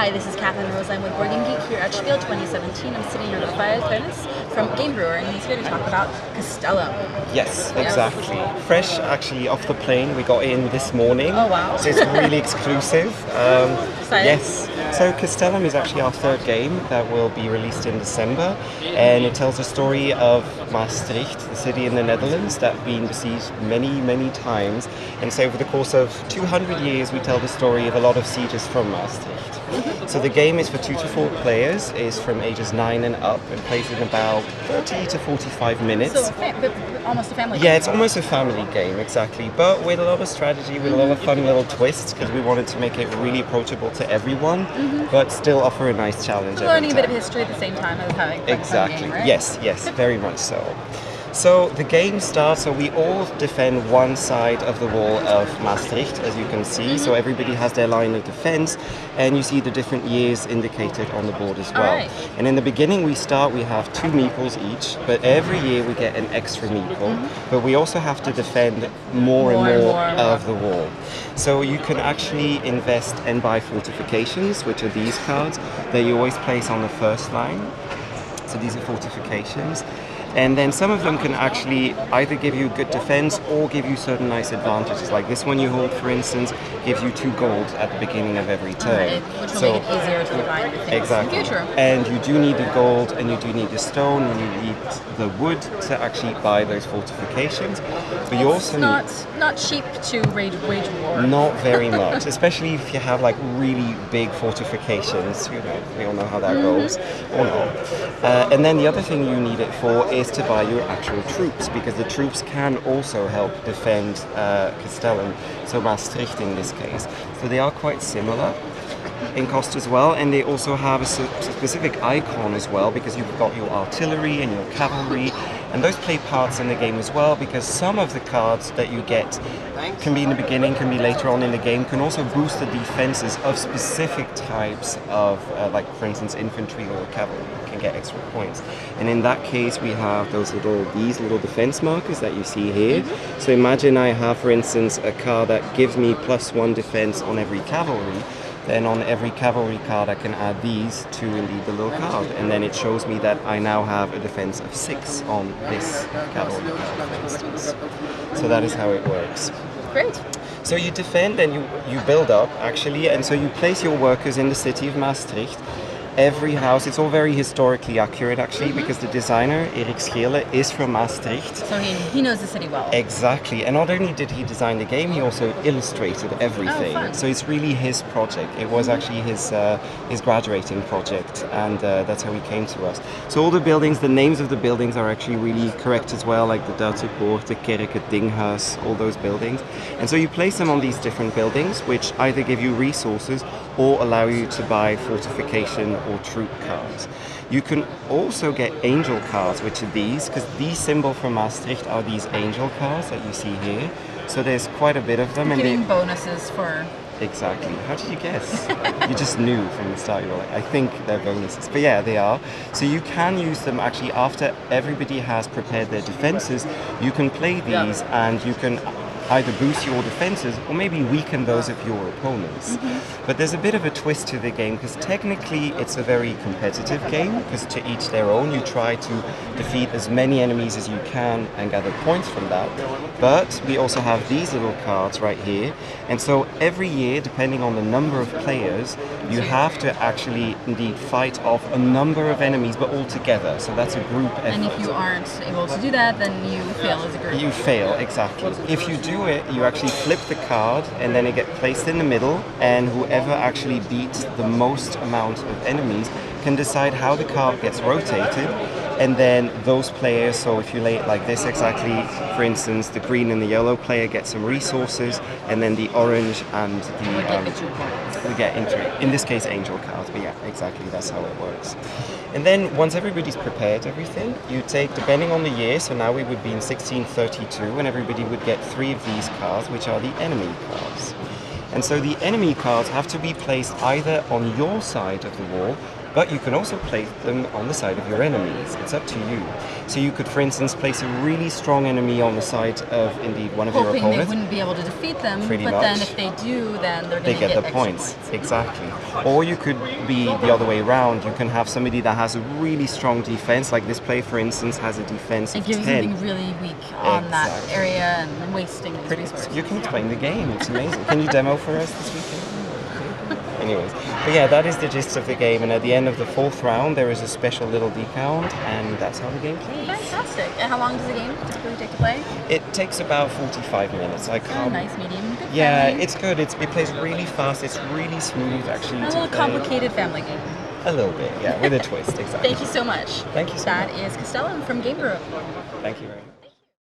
Hi, this is Catherine Rose. I'm with Board Game Geek here at SPIEL 2017. I'm sitting here with Fire Tennis from Game Brewer, and he's here to talk about Castellum. Yes, exactly. Fresh, actually, off the plane. We got in this morning. Oh, wow. So it's really exclusive. Exciting. Yes. So Castellum is actually our third game that will be released in December, and it tells the story of Maastricht, the city in the Netherlands that been besieged many, many times. And so over the course of 200 years, we tell the story of a lot of sieges from Maastricht. So the game is for 2 to 4 players, is from ages 9 and up, and plays in about 40 to 45 minutes. So almost a family game. Yeah, it's almost a family game, exactly. But with a lot of strategy, with a lot of fun little twists, because we wanted to make it really approachable to everyone, but still offer a nice challenge. Learning a bit of history at the same time as having a fun game, right? Yes, very much so. So the game starts, so we all defend one side of the wall of Maastricht, as you can see. So everybody has their line of defense, and you see the different years indicated on the board as well. Right. And in the beginning we have 2 meeples each, but every year we get an extra meeple, but we also have to defend more and more of the wall. So you can actually invest and buy fortifications, which are these cards that you always place on the first line. So these are fortifications. And then some of them can actually either give you good defense or give you certain nice advantages. Like this one you hold, for instance, gives you 2 gold at the beginning of every turn. Which will make it easier to find things in the future. And you do need the gold, and you do need the stone, and you need the wood to actually buy those fortifications. But you also not cheap to wage war. Not very much, especially if you have like really big fortifications. You know, we all know how that goes, or not. And then the other thing you need it for is to buy your actual troops, because the troops can also help defend Castellum, so Maastricht in this case. So they are quite similar in cost as well, and they also have a specific icon as well, because you've got your artillery and your cavalry, and those play parts in the game as well, because some of the cards that you get can be in the beginning, can be later on in the game, can also boost the defenses of specific types of, like for instance infantry or cavalry can get extra points. And in that case we have these little defense markers that you see here. So imagine I have, for instance, a card that gives me +1 defense on every cavalry. Then on every cavalry card I can add these to indeed the little card, and then it shows me that I now have a defense of 6 on this cavalry card, for instance. So that is how it works. Great. So you defend and you build up actually, and so you place your workers in the city of Maastricht. Every house, it's all very historically accurate actually, because the designer, Erik Scheele, is from Maastricht. So he knows the city well. Exactly, and not only did he design the game, he also illustrated everything. Oh, fun. So it's really his project. It was actually his graduating project, and that's how he came to us. So all the buildings, the names of the buildings are actually really correct as well, like the Duitse Poort, the Kerk, het Dinghuis, all those buildings. And so you place them on these different buildings, which either give you resources or allow you to buy fortification or troop cards. You can also get angel cards, which are these, because the symbol for Maastricht are these angel cards that you see here. So there's quite a bit of them. Giving bonuses for... Exactly. How did you guess? You just knew from the start. You were like, I think they're bonuses. But yeah, they are. So you can use them actually after everybody has prepared their defenses. You can play these and you can either boost your defenses or maybe weaken those of your opponents. But there's a bit of a twist to the game, because technically it's a very competitive game, because to each their own. You try to defeat as many enemies as you can and gather points from that. But we also have these little cards right here, and so every year, depending on the number of players, you have to actually indeed fight off a number of enemies, but all together. So that's a group effort. And if you aren't able to do that, then you fail as a group. You fail, exactly. If you do it, you actually flip the card, and then it gets placed in the middle, and whoever actually beats the most amount of enemies can decide how the card gets rotated. And then those players, so if you lay it like this exactly, for instance, the green and the yellow player get some resources, and then the orange and we get in this case angel cards, but yeah, exactly, that's how it works. And then once everybody's prepared everything, you take, depending on the year, so now we would be in 1632, and everybody would get 3 of these cards, which are the enemy cards. And so the enemy cards have to be placed either on your side of the wall But you can also place them on the side of your enemies. It's up to you. So you could, for instance, place a really strong enemy on the side of, indeed, one of your Hoping opponents. they wouldn't be able to defeat them, Pretty but much. then if they do, then they're going to They get the extra points. Exactly. Or you could be the other way around. You can have somebody that has a really strong defense, like this player, for instance, has a defense and of give you 10. something really weak on that Exactly. area and wasting these resources. You can explain the game. It's amazing. Can you demo for us this weekend? Anyways, but yeah, that is the gist of the game. And at the end of the 4th round, there is a special little decount, and that's how the game plays. Fantastic. And how long does the game typically take to play? It takes about 45 minutes. I Oh, can't. nice, medium, good Yeah, family. it's good. It plays really fast. It's really smooth, actually. A to little play. complicated family game. A little bit, yeah, with a twist. Exactly. Thank you so much. Thank you so That much. is Castellum from Game Brewer. Thank you very much.